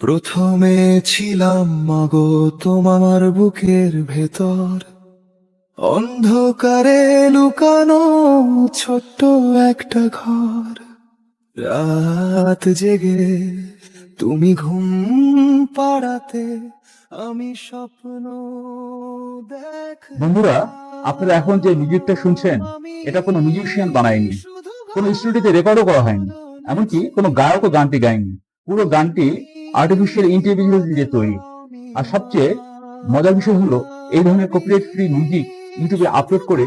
প্রথমে ছিলাম মাগো তোমার বুকের ভেতর, অন্ধকারে লুকানো ছোট্ট একটা ঘর। রাত জেগে তুমি ঘুম পাড়াতে আমি স্বপ্ন বন্ধুরা, দেখতাম। আপনারা এখন যে মিউজিকটা শুনছেন, আমি এটা কোনো মিউজিশিয়ান বানায়নি, শুধু কোনো স্টুডিওতে রেকর্ডও করা হয়নি, এমনকি কোনো গায়কও গানটি গায়নি। পুরো গানটি আর্টিফিশিয়াল ইন্টেলিজেন্স দিয়ে তৈরি। আর সবচেয়ে মজার বিষয় হলো, এই ধরনের কপিরাইট ফ্রি মিউজিক ইউটিউবে আপলোড করে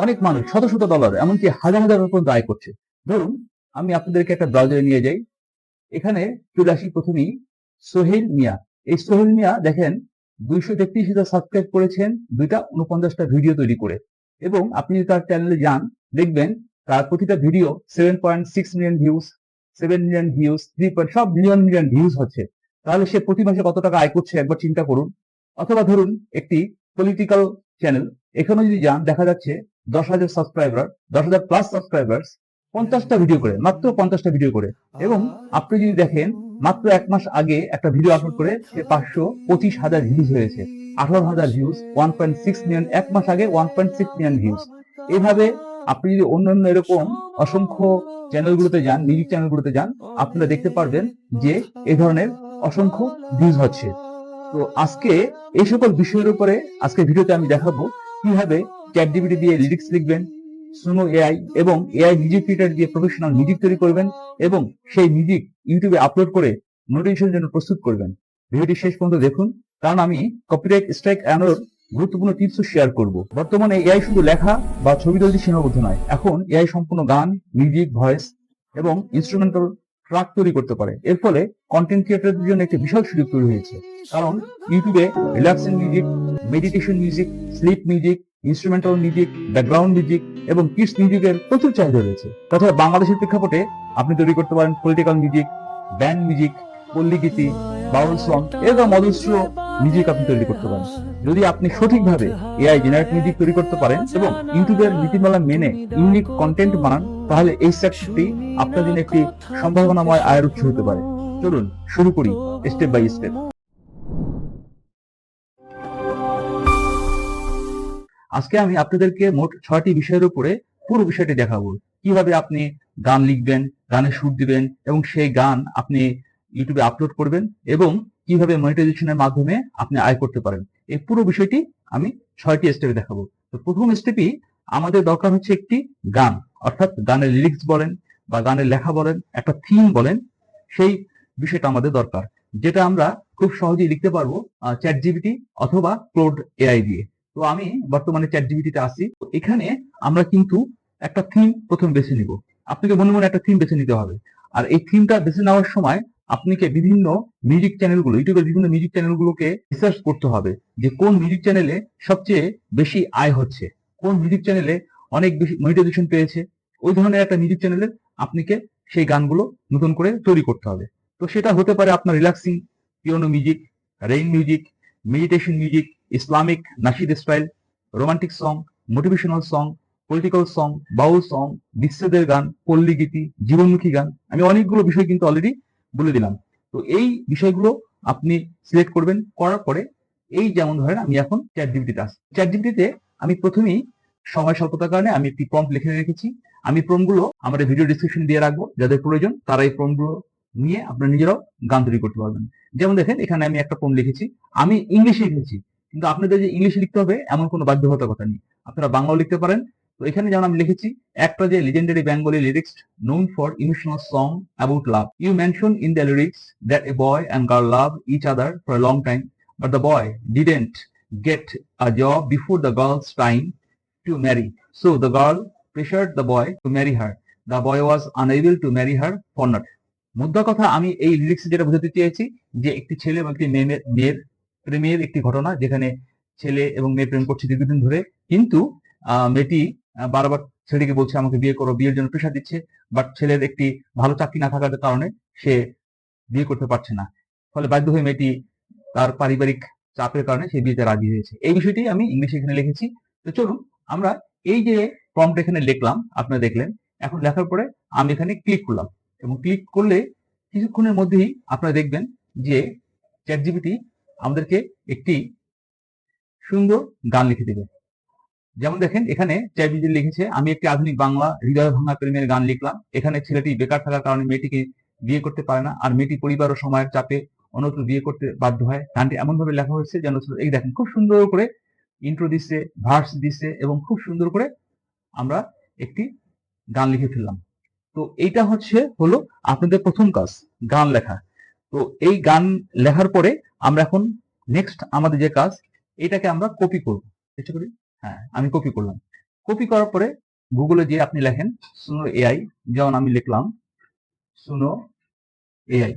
অনেক মানুষ শত শত ডলার, এমনকি হাজার হাজার পর্যন্ত আয় করছে। ধরুন, আমি আপনাদেরকে একটা ব্রাউজারে নিয়ে যাই। এখানে চলে আসি প্রথমেই সোহেল মিয়া। এই সোহেল মিয়া দেখেন 233,000 সাবস্ক্রাইব করেছেন, 49টা ভিডিও তৈরি করে। এবং আপনি যদি তার চ্যানেলে যান, দেখবেন তার প্রতিটা video 7.6 million views, 7 million views, 3 সব মিলিয়ন মিলিয়ন ভিউজ হচ্ছে। তাহলে সে প্রতি মাসে কত টাকা আয় করছে একবার চিন্তা করুন। অথবা ধরুন একটি পলিটিক্যাল চ্যানেল, এখানে যদি যান দেখা যাচ্ছে 10,000 সাবস্ক্রাইবার, 10,000 প্লাস সাবস্ক্রাইবার্স, 50টা ভিডিও করে, মাত্র 50টা ভিডিও করে। এবং আপনি যদি দেখেন, মাত্র 1 মাস আগে একটা ভিডিও আপলোড করে সে 525,000 ভিউজ হয়েছে, 18,000 ভিউজ, 1.6 মিলিয়ন। 1 মাস আগে 1.6 মিলিয়ন ভিউজ। এইভাবে আপনি যদি অন্যান্য এরকম অসংখ্য চ্যানেলগুলোতে যান, মিউজিক চ্যানেলগুলোতে যান, আপনারা দেখতে পারবেন যে এই ধরনের অসংখ্য ভিউজ হচ্ছে। তো আজকে এই সকল বিষয়ের উপরে আজকে ভিডিওতে আমি দেখাবো কিভাবে চ্যাটজিপিটি দিয়ে লিরিক্স লিখবেন, সুনো এআই এবং এআই মিউজিক ক্রিয়েটর দিয়ে প্রফেশনাল মিউজিক তৈরি করবেন এবং সেই মিউজিক ইউটিউবে আপলোড করে নোটিফিকেশনের জন্য প্রস্তুত করবেন। ভিডিওটি শেষ পর্যন্ত দেখুন, কারণ আমি কপিরাইট স্ট্রাইক এড়ানোর গুরুত্বপূর্ণ টিপসও শেয়ার করব। বর্তমানে এআই শুধু লেখা বা ছবি তৈরি সীমাবদ্ধ নয়, এখন এআই সম্পূর্ণ গান, মিউজিক, ভয়েস এবং ইনস্ট্রুমেন্টাল ট্র্যাক তৈরি করতে পারে। এর ফলে কন্টেন্ট ক্রিয়েটরদের জন্য একটি বিশাল সুযোগ তৈরি হয়েছে। কারণ ইউটিউবে relaxing music, meditation music, sleep music, instrumental music, background music এবং কিডস মিউজিকের প্রচুর চাহিদা রয়েছে। তাছাড়া বাংলাদেশের প্রেক্ষাপটে আপনি তৈরি করতে পারেন পলিটিক্যাল মিউজিক, ব্যান্ড মিউজিক, পল্লীগীতি, বাউল সং এরকম মধুশ্র মিউজিক আপনি তৈরি করতে পারেন। যদি আপনি সঠিকভাবে এআই জেনারেট মিউজিক তৈরি করতে পারেন এবং ইউটিউবের নীতিমালা মেনে ইউনিক কন্টেন্ট বানান, তাহলে এই সেক্টরটি আপনার জন্য একটি সম্ভাবনাময় আয়ের উৎস হতে পারে। চলুন শুরু করি স্টেপ বাই স্টেপ। আজকে আমি আপনাদেরকে মোট 6টি বিষয়ের উপরে পুরো বিষয়টি দেখাবো। কিভাবে আপনি গান লিখবেন, গানের সুর দিবেন এবং সেই গান আপনি ইউটিউবে আপলোড করবেন এবং কিভাবে মনিটাইজেশনের মাধ্যমে আপনি আয় করতে পারেন। এই পুরো বিষয়টি আমি 6টি স্টেপে দেখাবো। তো প্রথম স্টেপই আমাদের দরকার হচ্ছে একটি গান, অর্থাৎ গানের লিরিক্স বলেন বা গানের লেখা বলেন, একটা থিম বলেন, সেই বিষয়টা আমাদের দরকার, যেটা আমরা খুব সহজেই লিখতে পারবো চ্যাটজিপিটি অথবা ক্লোড এআই দিয়ে। তো আমি বর্তমানে চ্যাটজিপিটিতে আছি। তো এখানে আমরা কিন্তু একটা থিম প্রথম বেছে নিব। আপনাকে মনে মনে একটা থিম বেছে নিতে হবে। আর এই থিমটা বেছে নেওয়ার সময় আপনাকে বিভিন্ন মিউজিক চ্যানেলগুলো, ইউটিউবের বিভিন্ন মিউজিক চ্যানেলগুলোকে রিসার্চ করতে হবে যে কোন মিউজিক চ্যানেলে সবচেয়ে বেশি আয় হচ্ছে, কোন মিউজিক চ্যানেলে অনেক বেশি মনিটাইজেশন পেয়েছে। ওই ধরনের একটা মিউজিক চ্যানেলে আপনাকে সেই গানগুলো নতুন করে তৈরি করতে হবে। তো সেটা হতে পারে আপনার relaxing piano music, rain music, meditation music, Islamic নাশিদ style, romantic song, motivational song, political song, Baul song, বিচ্ছেদের গান, পল্লী গীতি, জীবনমুখী গান। আমি অনেকগুলো বিষয় কিন্তু অলরেডি বলে দিলাম। তো এই বিষয়গুলো আপনি সিলেক্ট করবেন, করার পরে এই যেমন ধরেন আমি এখন চ্যাটজিপিটিতে আসি। চ্যাটজিপিটিতে আমি প্রথমেই সময় স্বল্পতার কারণে আমি একটি প্রম্পট লিখে রেখেছি। আমি প্রম্পটগুলো আমাদের ভিডিও ডিসক্রিপশন দিয়ে রাখবো, যাদের প্রয়োজন তারা এই প্রম্পটগুলো নিয়ে আপনারা নিজেরাও গান তৈরি করতে পারবেন। যেমন দেখেন এখানে আমি একটা প্রম্পট লিখেছি, আমি ইংলিশে লিখেছি, কিন্তু আপনাদের যে ইংলিশে লিখতে হবে এমন কোনো বাধ্যবাধকতা নেই, আপনারা বাংলাও লিখতে পারেন। তো এখানে যেমন আমি লিখেছি, একটা যে legendary Bengali lyrics known for emotional song about love. You mention in the lyrics that a boy and girl love each other for a long time, but the boy didn't get a job before the girl's time to marry. So the girl pressured the boy to marry her. The boy was unable to marry her for not. মুদ্রা কথা, আমি এই lyrics যেটা বোঝাতে চেয়েছি যে একটি ছেলে এবং একটি মেয়ের প্রেমের একটি ঘটনা, যেখানে ছেলে এবং মেয়ে প্রেম করছে দীর্ঘদিন ধরে, কিন্তু মেয়েটি বারবার ছেলেটিকে বলছে আমাকে বিয়ে করো, বিয়ের জন্য প্রেশার দিচ্ছে, বাট ছেলের একটি ভালো চাকরি না থাকার কারণে সে বিয়ে করতে পারছে না। ফলে বাধ্য হয়ে মেয়েটি তার পারিবারিক চাপের কারণে সে বিয়েতে রাজি হয়েছে। এই বিষয়টি আমি ইংলিশে এখানে লিখেছি। তো চলুন আমরা এই যে প্রম্পট এখানে লিখলাম, আপনারা দেখলেন। এখন লেখার পরে আমি এখানে ক্লিক করলাম এবং ক্লিক করলে কিছুক্ষণের মধ্যেই আপনারা দেখবেন যে চ্যাটজিপিটি আমাদেরকে একটি সুন্দর গান লিখে দেবে। যেমন দেখেন এখানে চ্যাটজিপিটি লিখেছে, আমি একটি আধুনিক বাংলা হৃদয় ভাঙা প্রেমের গান লিখলাম। এখানে ছেলেটি বেকার থাকার কারণে মেয়েটিকে বিয়ে করতে পারে না, আর মেয়েটি পরিবার ও সময়ের চাপে অন্যত্র বিয়ে করতে বাধ্য হয়। গানটি এমন ভাবে লেখা হয়েছে যেন, এই দেখেন খুব সুন্দর করে ইন্ট্রো দিচ্ছে, ভার্স দিচ্ছে এবং খুব সুন্দর করে আমরা একটি গান লিখে ফেললাম। তো এইটা হলো আপনাদের প্রথম কাজ, গান লেখা। তো এই গান লেখার পরে আমরা এখন নেক্সট আমাদের যে কাজ, এটাকে আমরা কপি করব। চেষ্টা করি। হ্যাঁ, আমি কপি করলাম। কপি করার পরে গুগলে যে আপনি লেখেন সুনো এআই, যেমন আমি লিখলাম সুনো এআই।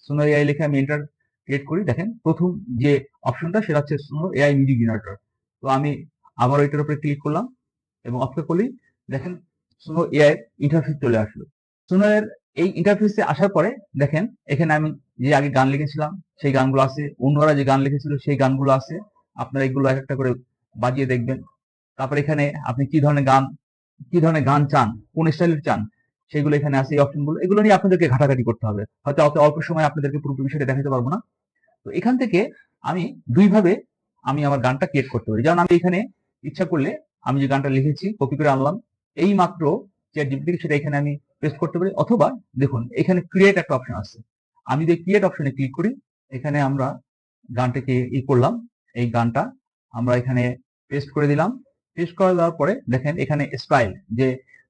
সুনো এআই লিখে আমি এন্টার ক্রিয়েট করি। দেখেন প্রথম যে অপশনটা সেটা হচ্ছে সুনো এআই মিউজিক জেনারেটর। তো আমি আবার এটার উপরে ক্লিক করলাম এবং অপেক্ষা করলি। দেখেন সুনো এআই ইন্টারফেস চলে আসলো। সুনো এর এই ইন্টারফেসে আসার পরে দেখেন এখানে আমি যে আগে গান লিখেছিলাম সেই গানগুলো আছে, অন্যরা যে গান লিখেছিল সেই গানগুলো আছে। আপনারা এগুলো এক একটা করে বাজিয়ে দেখবেন। তারপর এখানে আপনি কি ধরনের গান চান, কোন স্টাইলের চান, সেগুলো এখানে আছে। এই অপশনগুলো, এগুলো নিয়ে আপনাদেরকে ঘাটাঘাটি করতে হবে। হয়তো অত অল্প সময় আপনাদেরকে পুরো বিষয়টা দেখাতে পারবো না। তো এখান থেকে আমি দুইভাবে আমি আমার গানটা ক্রিয়েট করতে পারি। যেমন আমি এখানে ইচ্ছা করলে আমি যে গানটা লিখেছি কপি করে আনলাম, এই মাত্র চ্যাটজিপিটি সেটা এখানে আমি পেস্ট করতে পারি। অথবা দেখুন এখানে ক্রিয়েট একটা অপশন আছে, আমি যদি ক্রিয়েট অপশনে ক্লিক করি, এখানে আমরা গানটাকে করলাম, এই গানটা আমরা এখানে পেস্ট করে দিলাম। পেস্ট করে দেওয়ার পরে দেখেন এখানে স্টাইল, যে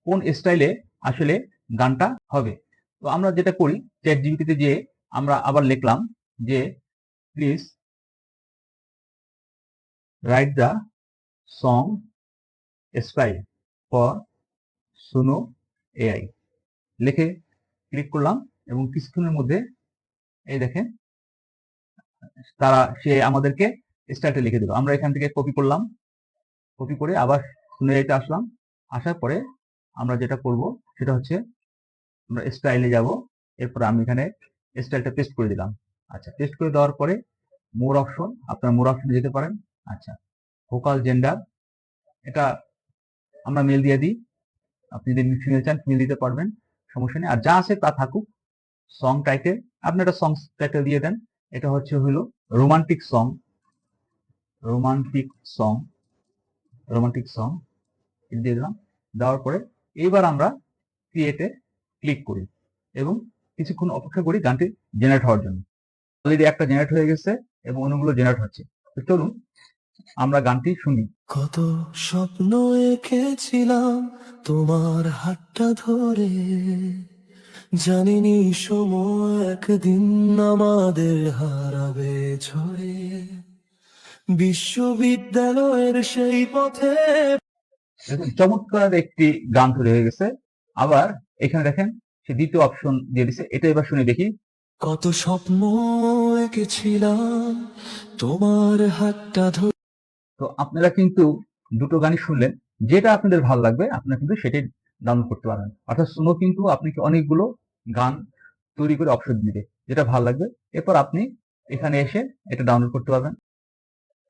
কোন স্টাইলে আসলে গানটা হবে। তো আমরা যেটা করি, চ্যাটজিপিটিতে যে আমরা আবার লিখলাম যে please write the song style for Suno AI লিখে ক্লিক করলাম এবং কিছুক্ষণের মধ্যে এই দেখেন সে আমাদেরকে স্টাইলটা লিখে দিল। আমরা এখান থেকে কপি করলাম, কপি করে আবার সুনো এআইতে আসলাম। আসার পরে আমরা যেটা করব সেটা হচ্ছে আমরা স্টাইলে যাব। এরপর আমি এখানে স্টাইলটা পেস্ট করে দিলাম। আচ্ছা, পেস্ট করে দেওয়ার পরে মোর অপশন, আপনারা মোর অপশনে যেতে পারেন। আচ্ছা, ভোকাল জেন্ডার এটা আমরা মেল দিয়ে দিই। আপনি যদি ফিমেল চান ফিমেল দিতে পারবেন, সমস্যা নেই। আর যা আছে তা থাকুক। সং টাইটেল আপনি একটা সং টাইটেল দিয়ে দেন। এটা হলো romantic song, romantic song, romantic song দিয়ে দিলাম। দেওয়ার পরে এইবার আমরা ক্রিয়েটে ক্লিক করি এবং কিছুক্ষণ অপেক্ষা করি গানটি জেনারেট হওয়ার জন্য। অলরেডি একটা জেনারেট হয়ে গেছে এবং অন্যগুলো জেনারেট হচ্ছে। তো চলুন আমরা গানটি শুনি। কত স্বপ্ন এঁকেছিলাম তোমার হাতটা ধরে, জানিনি সময় একদিন আমাদের হারাবে ঝরে, বিশ্ববিদ্যালয়ের সেই পথে। দেখুন চমৎকার একটি গান তৈরি হয়ে গেছে। আবার এখানে দেখেন সে দ্বিতীয় অপশন দিয়ে দিছে, এটা এবার শুনে দেখি। কত স্বপ্ন এঁকেছিলাম তোমার হাতটা ধরে। তো আপনারা কিন্তু দুটো গানই শুনলেন, যেটা আপনাদের ভালো লাগবে আপনারা কিন্তু সেটাই ডাউনলোড করতে পারবেন। অর্থাৎ শুনো কিন্তু আপনাকে অনেকগুলো গান তৈরি করে অপশন দিবে, যেটা ভালো লাগবে। এরপর আপনি এখানে এসে এটা ডাউনলোড করতে পারবেন।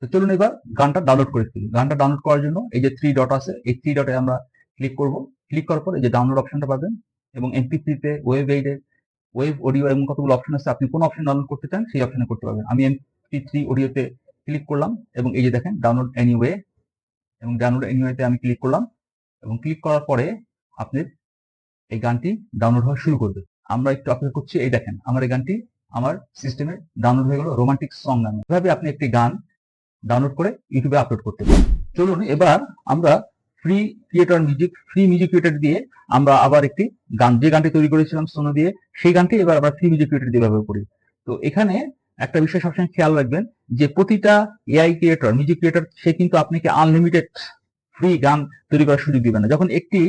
তো চলুন এবার গানটা ডাউনলোড করে ফেলি। গানটা ডাউনলোড করার জন্য এই যে 3 ডট আছে, এই 3 ডটে আমরা ক্লিক করব। ক্লিক করার পর এই যে ডাউনলোড অপশনটা পাবেন এবং MP3 তে ওয়েব অডিও এবং কতগুলো অপশন আছে, আপনি কোন অপশন ডাউনলোড করতে চান সেই অপশনে করতে পারবেন। আমি MP3 অডিওতে ক্লিক করলাম এবং এই যে দেখেন ডাউনলোড এনিওয়ে, এবং ডাউনলোড এনিওয়েতে আমি ক্লিক করলাম এবং ক্লিক করার পরে আপনি এই গানটি ডাউনলোড হওয়া শুরু করবে। আমরা একটু অপেক্ষা করছি। এই দেখেন আমার এই গানটি আমার সিস্টেমে ডাউনলোড হয়ে গেল, রোমান্টিক সং নামে। এভাবে আপনি একটি গান ডাউনলোড করে ইউটিউবে আপলোড করতে পারেন। চলুন এবার আমরা ফ্রি মিউজিক ক্রিয়েটর দিয়ে আমরা আবার একটি গান, যে গানটি তৈরি করেছিলাম সোনো দিয়ে, সেই গানটি এবার আমরা ফ্রি মিউজিক ক্রিয়েটর দিয়ে ব্যবহার করি। তো এখানে একটা বিষয় সবসময় খেয়াল রাখবেন যে প্রতিটা এআই ক্রিয়েটর, মিউজিক ক্রিয়েটর, সে কিন্তু আপনাকে আনলিমিটেড ফ্রি গান তৈরি করার সুযোগ দিবে না। যখন একটি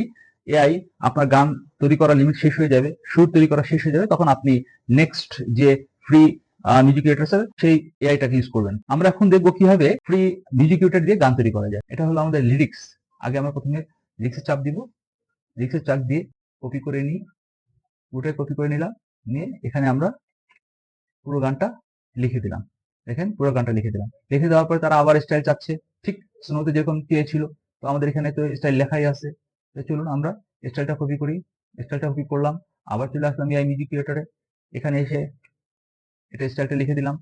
এআই আপনার গান তৈরি করার লিমিট শেষ হয়ে যাবে, সুর তৈরি করা শেষ হয়ে যাবে, তখন আপনি নেক্সট যে ফ্রি মিউজিক ক্রিয়েটর সেই এআইটাকে ইউজ করবেন। আমরা এখন দেখবো কিভাবে ফ্রি মিউজিক ক্রিয়েটর দিয়ে গান তৈরি করা যায়। এটা হলো আমাদের লিরিক্স। আগে আমরা প্রথমে লিরিক্সের চাপ দিব, লিরিক্সের চাপ দিয়ে কপি করে নিই, পুরোটাই কপি করে নিলাম, নিয়ে এখানে আমরা পুরো গানটা লিখে দিলাম। দেখেন পুরো গানটা লিখে দিলাম। লিখে দেওয়ার পরে তারা আবার স্টাইল চাচ্ছে, ঠিক স্নোতে যেরকম চেয়েছিল। তো আমাদের এখানে তো স্টাইল লেখাই আছে। তো চলুন আমরা স্টাইলটা কপি করি। স্টাইলটা কপি করলাম, আবার চলে আসলাম এআই মিউজিক ক্রিয়েটরে। এখানে এসে এটা স্টাইলটা লিখে দিলাম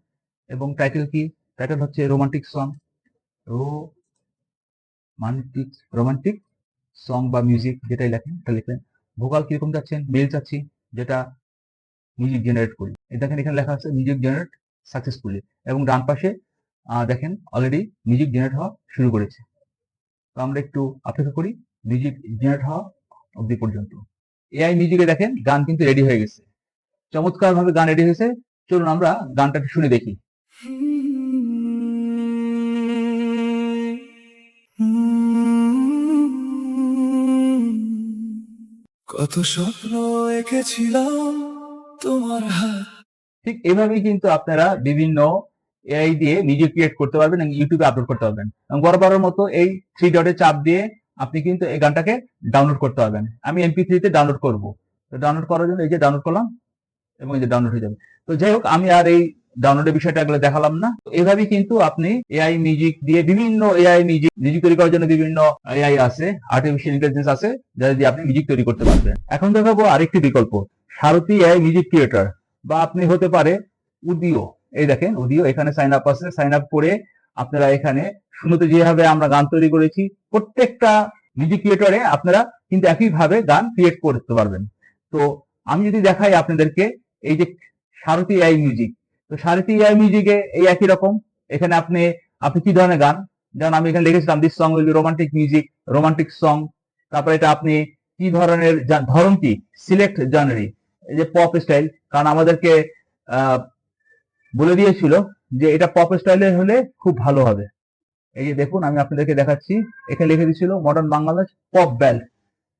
এবং টাইটেল কি? টাইটেল হচ্ছে রোমান্টিক সং, রোমান্টিক সং বা মিউজিক, যেটাই লেখেন এটা লিখবেন। ভোকাল কিরকম চাচ্ছেন? মেল চাচ্ছি, যেটা মিউজিক জেনারেট করি। দেখেন এখানে লেখা আছে মিউজিক জেনারেট সাকসেসফুলি, এবং ডান পাশে দেখেন অলরেডি মিউজিক জেনারেট হওয়া শুরু করেছে। তো আমরা একটু অপেক্ষা করি মিউজিক জেনারেট হওয়া অবধি পর্যন্ত। এআই মিউজিকে দেখেন গান কিন্তু রেডি হয়ে গেছে, চমৎকার ভাবে গান রেডি হয়েছে। চলুন আমরা গানটা একটু শুনে দেখি। কত স্বপ্ন এঁকেছিলাম তোমার হাত। ঠিক এভাবেই কিন্তু আপনারা বিভিন্ন এআই দিয়ে মিউজিক ক্রিয়েট করতে পারবেন এবং ইউটিউবে আপলোড করতে পারবেন। এবং বরাবরের মতো এই 3 ডটে চাপ দিয়ে আপনি কিন্তু এই গানটাকে ডাউনলোড করতে পারবেন। আমি MP3 তে ডাউনলোড করব। তো ডাউনলোড করার জন্য এই যে ডাউনলোড করলাম এবং এই যে ডাউনলোড হয়ে যাবে। তো যাই হোক, আমি আর এই ডাউনলোডের বিষয়টা এগুলো দেখালাম না। এভাবেই কিন্তু আপনি এআই মিউজিক দিয়ে বিভিন্ন এআই মিউজিক তৈরি করার জন্য বিভিন্ন এআই আছে, আর্টিফিশিয়াল ইন্টেলিজেন্স আছে, যারা দিয়ে আপনি মিউজিক তৈরি করতে পারবেন। এখন দেখাবো আরেকটি বিকল্প, সারথি এআই মিউজিক ক্রিয়েটর, বা আপনি হতে পারে উদিও। এই দেখেন উদিও, এখানে সাইন আপ আছে। সাইন আপ করে আপনারা এখানে শুরুতে যেভাবে আমরা গান তৈরি করেছি প্রত্যেকটা মিউজিক ক্রিয়েটরে আপনারা কিন্তু একইভাবে গান ক্রিয়েট করতে পারবেন। তো আমি যদি দেখাই আপনাদেরকে এই যে সারথি এআই মিউজিক, তো সারথি এআই মিউজিকে এই একই রকম। এখানে আপনি আপনি কি ধরনের গান, যেমন আমি এখানে লিখেছিলাম this song will be romantic music, romantic song. তারপরে এটা আপনি কি ধরনের ধরন কি, সিলেক্ট জনরি, এই যে পপ স্টাইল, কারণ আমাদেরকে বলে দিয়েছিল যে এটা পপ স্টাইলের হলে খুব ভালো হবে। এই যে দেখুন আমি আপনাদেরকে দেখাচ্ছি, এখানে লিখে দিয়েছিল মডার্ন বাংলাদেশ পপ ব্যান্ড।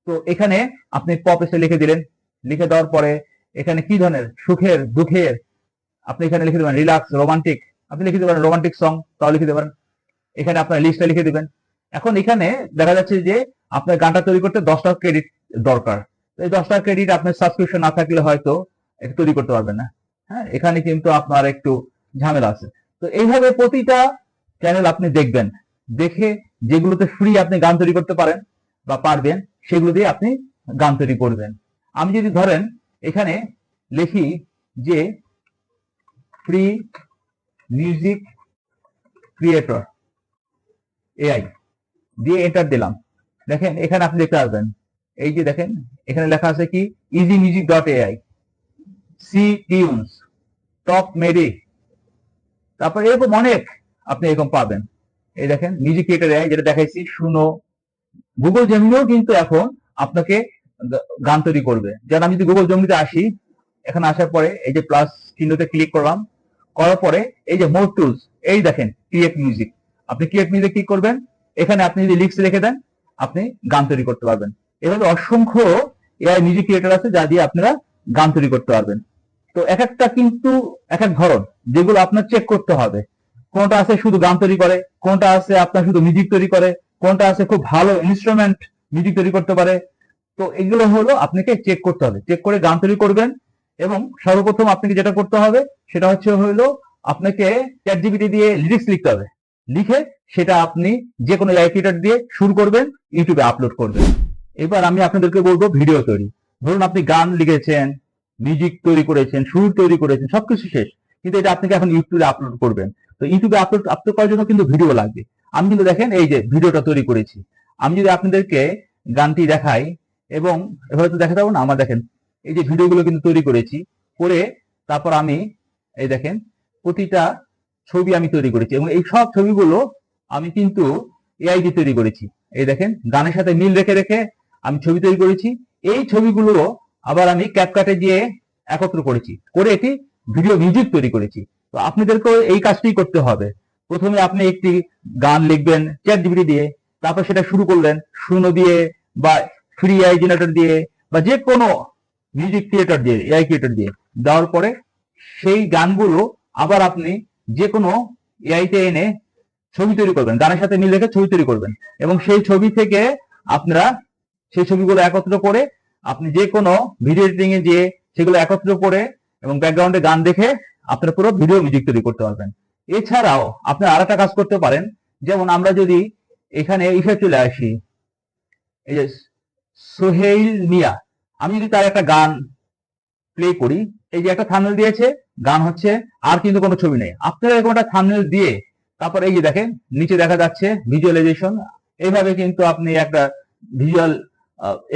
তো এখানে আপনি পপ স্টাইল লিখে দিলেন। লিখে দেওয়ার পরে এখানে কি ধরনের, সুখের দুঃখের, আপনি এখানে লিখে দেবেন রিল্যাক্স রোমান্টিক, আপনি লিখে দেবেন রোমান্টিক সং, তাও লিখে দেবেন। এখানে আপনার লিস্টটা লিখে দিবেন। এখন এখানে দেখা যাচ্ছে যে আপনার গানটা তৈরি করতে 10 টাকা ক্রেডিট দরকার। এই 10 টাকা ক্রেডিট আপনার সাবস্ক্রিপশন না থাকলে হয়তো এটা তৈরি করতে পারবেন না। হ্যাঁ, এখানে কিন্তু আপনার একটু ঝামেলা আছে। তো এইভাবে প্রতিটা চ্যানেল আপনি দেখবেন, দেখে যেগুলোতে ফ্রি আপনি গান তৈরি করতে পারেন বা পারবেন সেগুলো দিয়ে আপনি গান তৈরি করবেন। আমি যদি ধরেন এখানে লিখি যে ফ্রি মিউজিক ক্রিয়েটর এআই দিয়ে এন্টার দিলাম, দেখেন এখানে আপনি দেখতে পারবেন এই যে দেখেন এখানে লেখা আছে কি easy music dot AI, C tunes, TopMediai, তারপর এরকম অনেক আপনি এরকম পাবেন। এই দেখেন মিউজিক ক্রিয়েটর এআই যেটা দেখাইছি, শুনো। গুগল জেমিনিও কিন্তু এখন আপনাকে গান তৈরি করবে। যেমন আমি যদি গুগল জেমিনিতে আসি, এখানে আসার পরে এই যে প্লাস চিহ্নতে ক্লিক করলাম, করার পরে এই যে মোর টুলস, এই দেখেন ক্রিয়েট মিউজিক, আপনি ক্রিয়েট মিউজিক ক্লিক করবেন। এখানে আপনি যদি লিরিক্স লিখে দেন আপনি গান তৈরি করতে পারবেন। এভাবে অসংখ্য এআই মিউজিক ক্রিয়েটর আছে যা দিয়ে আপনারা গান তৈরি করতে পারবেন। তো এক একটা কিন্তু এক এক ধরন, যেগুলো আপনার চেক করতে হবে। কোনটা আছে শুধু গান তৈরি করে, কোনটা আছে আপনার শুধু মিউজিক তৈরি করে, কোনটা আছে খুব ভালো ইনস্ট্রুমেন্ট মিউজিক তৈরি করতে পারে। তো এগুলো হলো আপনাকে চেক করতে হবে, চেক করে গান তৈরি করবেন। এবং সর্বপ্রথম আপনাকে যেটা করতে হবে সেটা হলো আপনাকে চ্যাটজিপিটি দিয়ে লিরিক্স লিখতে হবে। লিখে সেটা আপনি যে কোনো এআই ক্রিয়েটর দিয়ে শুরু করবেন, ইউটিউবে আপলোড করবেন। এবার আমি আপনাদেরকে বলবো ভিডিও তৈরি। ধরুন আপনি গান লিখেছেন, মিউজিক তৈরি করেছেন, সুর তৈরি করেছেন, সবকিছু শেষ, কিন্তু এটা আপনাকে এখন ইউটিউবে আপলোড করবেন। তো ইউটিউবে আপলোড করার জন্য কিন্তু ভিডিও লাগবে। আমি কিন্তু দেখেন এই যে ভিডিওটা তৈরি করেছি। আমি যদি আপনাদেরকে গানটি দেখাই, এবং এভাবে তো দেখা যাবে না, আমার দেখেন এই যে ভিডিওগুলো কিন্তু তৈরি করেছি, করে তারপর আমি এই দেখেন প্রতিটা ছবি আমি তৈরি করেছি, এবং এই সব ছবিগুলো আমি কিন্তু এআই দিয়ে তৈরি করেছি। এই দেখেন গানের সাথে মিল রেখে রেখে আমি ছবি তৈরি করেছি। এই ছবিগুলো আবার আমি ক্যাপকাটে গিয়ে একত্র করেছি, করে এটি ভিডিও মিউজিক তৈরি করেছি। তো আপনাদেরকেও এই কাজটি করতে হবে। প্রথমে আপনি একটি গান লিখবেন চ্যাটজিপিটি দিয়ে, তারপর সেটা শুরু করলেন শুনো দিয়ে বা ফ্রি এআই জেনারেটর দিয়ে বা যে কোনো মিউজিক ক্রিয়েটর দিয়ে, এআই ক্রিয়েটর দিয়ে দেওয়ার পরে সেই গানগুলো আবার আপনি যে কোনো এআইতে এনে ছবি তৈরি করবেন, গানের সাথে মিল রেখে ছবি তৈরি করবেন, এবং সেই ছবি থেকে আপনারা সেই ছবিগুলো একত্র করে আপনি যে কোনো ভিডিও এডিটিং এ গিয়ে সেগুলো একত্র করে এবং ব্যাকগ্রাউন্ডে গান দেখে আপনারা পুরো ভিডিও মিউজিক তৈরি করতে পারবেন। এছাড়াও আপনারা আরেকটা কাজ করতে পারেন, যেমন আমরা যদি এখানে ইসে চলে আসি, এই যে সোহেইল মিয়া, আমি যদি তার একটা গান প্লে করি, এই যে একটা থাম্বনেল দিয়েছে, গান হচ্ছে, আর কিন্তু কোনো ছবি নেই। আপনারা এরকম একটা থাম্বনেল দিয়ে তারপর এই যে দেখেন নিচে দেখা যাচ্ছে ভিজুয়ালাইজেশন, এইভাবে কিন্তু আপনি একটা ভিজুয়াল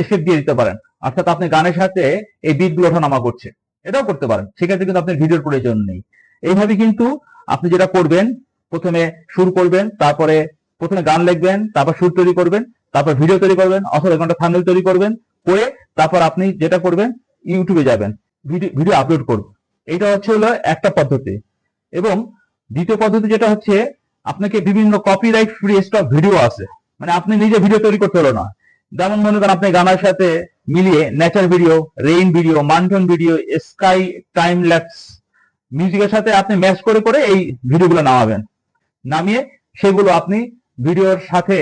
এফেক্ট দিয়ে দিতে পারেন। অর্থাৎ আপনি গানের সাথে এই বিট গুলো ওঠানামা করছে, এটাও করতে পারেন। সেক্ষেত্রে কিন্তু আপনার ভিডিওর প্রয়োজন নেই। এইভাবে কিন্তু আপনি যেটা করবেন, প্রথমে সুর করবেন, তারপরে প্রথমে গান লিখবেন, তারপর সুর তৈরি করবেন, তারপর ভিডিও তৈরি করবেন, অথবা একটা থাম্বনেল তৈরি করবেন, করে তারপর আপনি যেটা করবেন ইউটিউবে যাবেন, ভিডিও আপলোড করবেন। এটা হলো একটা পদ্ধতি। এবং দ্বিতীয় পদ্ধতি যেটা হচ্ছে, আপনাকে বিভিন্ন কপিরাইট ফ্রি স্টক ভিডিও আছে, মানে আপনি নিজে ভিডিও তৈরি করতে হলো না। যেমন মনে করেন আপনি গানের সাথে মিলিয়ে nature video, rain video, mountain video, sky time lapse মিউজিকের সাথে আপনি ম্যাচ করে করে এই ভিডিওগুলো নামাবেন। নামিয়ে সেগুলো আপনি ভিডিওর সাথে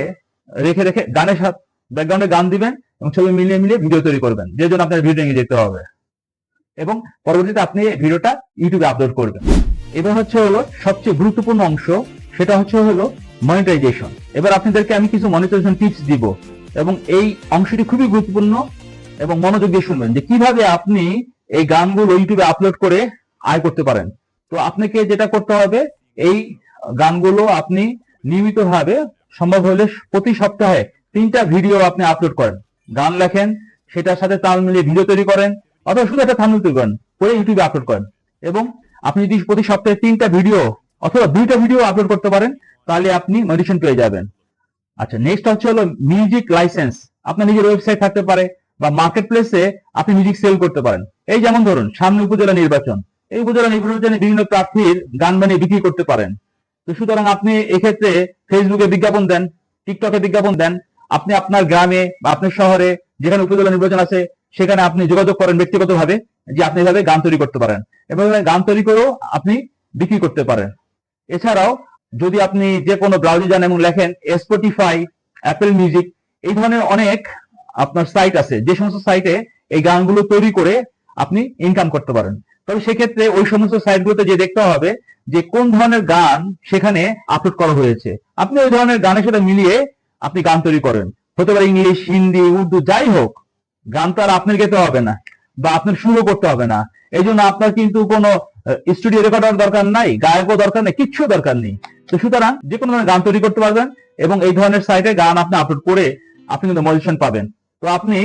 রেখে রেখে গানের সাথে ব্যাকগ্রাউন্ডে গান দিবেন এবং ছবি মিলিয়ে মিলিয়ে ভিডিও তৈরি করবেন, যে জন্য আপনার ভিডিও নিয়ে যেতে হবে। এবং পরবর্তীতে আপনি এই ভিডিওটা ইউটিউবে আপলোড করবেন। এবার হলো সবচেয়ে গুরুত্বপূর্ণ অংশ, সেটা হলো মনিটাইজেশন। এবার আপনাদেরকে আমি কিছু মনিটাইজেশন টিপস দিব, এবং এই অংশটি খুবই গুরুত্বপূর্ণ, এবং মনোযোগ দিয়ে শুনবেন যে কিভাবে আপনি এই গানগুলো ইউটিউবে আপলোড করে আয় করতে পারেন। তো আপনাকে যেটা করতে হবে, এই গানগুলো আপনি নিয়মিতভাবে, সম্ভব হলে প্রতি সপ্তাহে 3টা ভিডিও আপনি আপলোড করেন। গান লেখেন, সেটার সাথে তাল মিলিয়ে ভিডিও তৈরি করেন, অথবা শুধু একটা থাম্বনেল তৈরি করেন, করে ইউটিউবে আপলোড করেন। এবং আপনি যদি প্রতি সপ্তাহে 3টা ভিডিও অথবা 2টা ভিডিও আপলোড করতে পারেন, তাহলে আপনি মনিটাইজেশন পেয়ে যাবেন। আচ্ছা, নেক্সট হলো মিউজিক লাইসেন্স। আপনার নিজের ওয়েবসাইট থাকতে পারে, বা মার্কেট প্লেসে আপনি মিউজিক সেল করতে পারেন। এই যেমন ধরুন সামনে উপজেলা নির্বাচন, এই উপজেলা নির্বাচনে বিভিন্ন প্রার্থীর গান বানিয়ে বিক্রি করতে পারেন। তো সুতরাং আপনি এক্ষেত্রে ফেসবুকে বিজ্ঞাপন দেন, টিকটকে বিজ্ঞাপন দেন, আপনি আপনার গ্রামে বা আপনার শহরে যেখানে উপজেলা নির্বাচন আছে সেখানে আপনি যোগাযোগ করেন ব্যক্তিগতভাবে, যে আপনি এভাবে গান তৈরি করতে পারেন, এবং গান তৈরি করেও আপনি বিক্রি করতে পারেন। এছাড়াও যদি আপনি যে কোনো ব্রাউজারে যান এবং লেখেন স্পটিফাই, অ্যাপল মিউজিক, এই ধরনের অনেক আপনার সাইট আছে, যে সমস্ত সাইটে এই গানগুলো তৈরি করে আপনি ইনকাম করতে পারেন। তবে সেক্ষেত্রে ওই সমস্ত সাইটগুলোতে যে দেখতে হবে যে কোন ধরনের গান সেখানে আপলোড করা হয়েছে। আপনি ওই ধরনের গানের সাথে মিলিয়ে আপনি গান তৈরি করেন, হতে পারে ইংলিশ, হিন্দি, উর্দু, যাই হোক। গান তো আর আপনার গেতে হবে না, বা আপনার সুরও করতে হবে না। এই জন্য আপনার কিন্তু কোনো স্টুডিও রেকর্ডার দরকার নাই, গায়কও দরকার নেই, কিচ্ছু দরকার নেই। তো সুতরাং যে কোনো ধরনের গান তৈরি করতে পারবেন, এবং এই ধরনের সাইটে গান আপনি আপলোড করে আপনি কিন্তু মনিটাইজেশন পাবেন। তো আপনি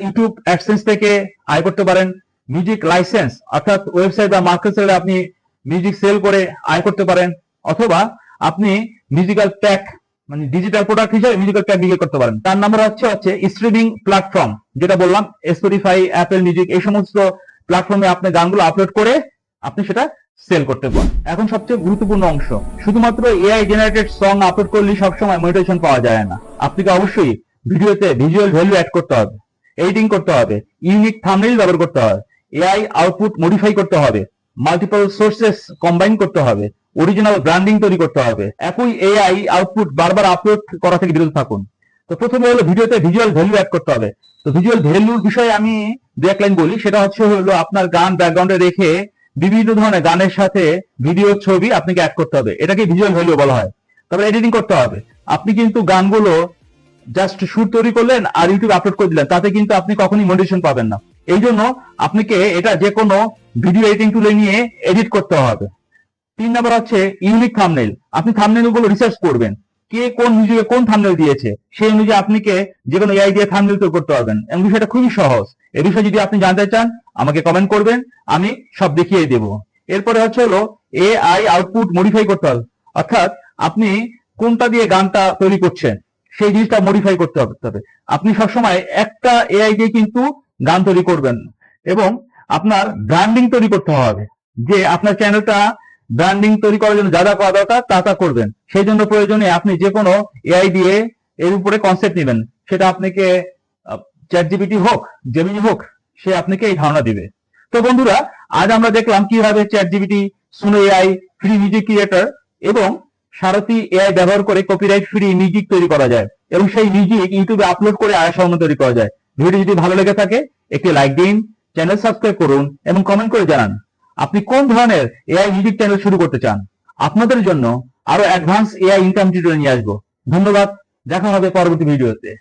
ইউটিউব অ্যাডসেন্স থেকে আয় করতে পারেন, মিউজিক লাইসেন্স অর্থাৎ ওয়েবসাইট বা মার্কেট প্লেসে আপনি মিউজিক সেল করে আয় করতে পারেন, অথবা আপনি মিউজিক্যাল প্যাক, মানে ডিজিটাল প্রোডাক্ট হিসেবে মিউজিক্যাল প্যাক বিক্রি করতে পারেন। তার নাম্বার হচ্ছে স্ট্রিমিং প্ল্যাটফর্ম, যেটা বললাম স্পটিফাই, অ্যাপল মিউজিক, এই সমস্ত প্ল্যাটফর্মে আপনি গানগুলো আপলোড করে আপনি সেটা সেল করতে পারেন। এখন সবচেয়ে গুরুত্বপূর্ণ অংশ, শুধুমাত্র এআই জেনারেটেড সং আপলোড করলে সবসময় মনিটাইজেশন পাওয়া যায় না। আপনাকে অবশ্যই ভিডিওতে ভিজুয়াল ভ্যালু অ্যাড করতে হবে, এডিটিং করতে হবে, ইউনিক থাম্বনেইল ব্যবহার করতে হবে, এআই আউটপুট মডিফাই করতে হবে, মাল্টিপল সোর্সেস কম্বাইন করতে হবে, অরিজিনাল ব্র্যান্ডিং তৈরি করতে হবে। একই এআই আউটপুট বারবার আপলোড করা থেকে বিরত থাকুন। তো প্রথমে হলো ভিডিওতে ভিজুয়াল ভ্যালু অ্যাড করতে হবে। তো ভিজুয়াল ভ্যালুর বিষয়ে আমি দু এক লাইন বলি। সেটা হলো আপনার গান ব্যাকগ্রাউন্ডে রেখে বিভিন্ন ধরনের গানের সাথে ভিডিও, ছবি আপনাকে অ্যাড করতে হবে, এটাকে ভিজুয়াল ভ্যালু বলা হয়। তারপরে এডিটিং করতে হবে। আপনি কিন্তু গানগুলো জাস্ট সুর তৈরি করলেন আর ইউটিউব আপলোড করে দিলেন, তাতে কিন্তু আপনি কখনোই মনিটাইজেশন পাবেন না। এই জন্য আপনাকে এটা যে কোনো ভিডিও এডিটিং টুলে নিয়ে এডিট করতে হবে। 3 নাম্বার হচ্ছে ইউনিক থাম্বনেইল। আপনি থাম্বনেইল গুলো রিসার্চ করবেন, কে কোন মিউজিকে কোন থাম্বনেইল দিয়েছে, সেই অনুযায়ী আপনাকে যে কোনো এআই দিয়ে থাম্বনেইল তৈরি করতে পারবেন, এবং বিষয়টা খুবই সহজ। এই বিষয়ে যদি আপনি জানতে চান আমাকে কমেন্ট করবেন, আমি সব দেখিয়ে দেব। এরপরে হলো এআই আউটপুট মডিফাই করতে হবে, অর্থাৎ আপনি কোনটা দিয়ে গানটা তৈরি করছেন সেই জিনিসটা মডিফাই করতে হবে। আপনি সবসময় একটা এআই দিয়ে কিন্তু গান তৈরি করবেন, এবং আপনার ব্র্যান্ডিং তৈরি করতে হবে, যে আপনার চ্যানেলটা ব্র্যান্ডিং তৈরি করার জন্য যা যা করা দরকার তা করবেন। সেই জন্য প্রয়োজনে আপনি যে কোনো এআই দিয়ে এর উপরে কনসেপ্ট নেবেন, সেটা আপনাকে চ্যাটজিপিটি হোক, জেমিনি হোক, সে আপনাকে এই ধারণা দিবে। তো বন্ধুরা, আজ আমরা দেখলাম কিভাবে ChatGPT, Suno AI, free music creator এবং সারথি এআই ব্যবহার করে কপিরাইট ফ্রি মিউজিক তৈরি করা যায়, এবং সেই মিউজিক ইউটিউবে আপলোড করে আয় সম্মান তৈরি করা যায়। ভিডিও যদি ভালো লেগে থাকে একটি লাইক দিন, চ্যানেল সাবস্ক্রাইব করুন, এবং কমেন্ট করে জানান আপনি কোন ধরনের এআই মিউজিক চ্যানেল শুরু করতে চান। আপনাদের জন্য আরো অ্যাডভান্স এআই ইনকাম টিউটোরিয়াল নিয়ে আসবো। ধন্যবাদ, দেখা হবে পরবর্তী ভিডিওতে।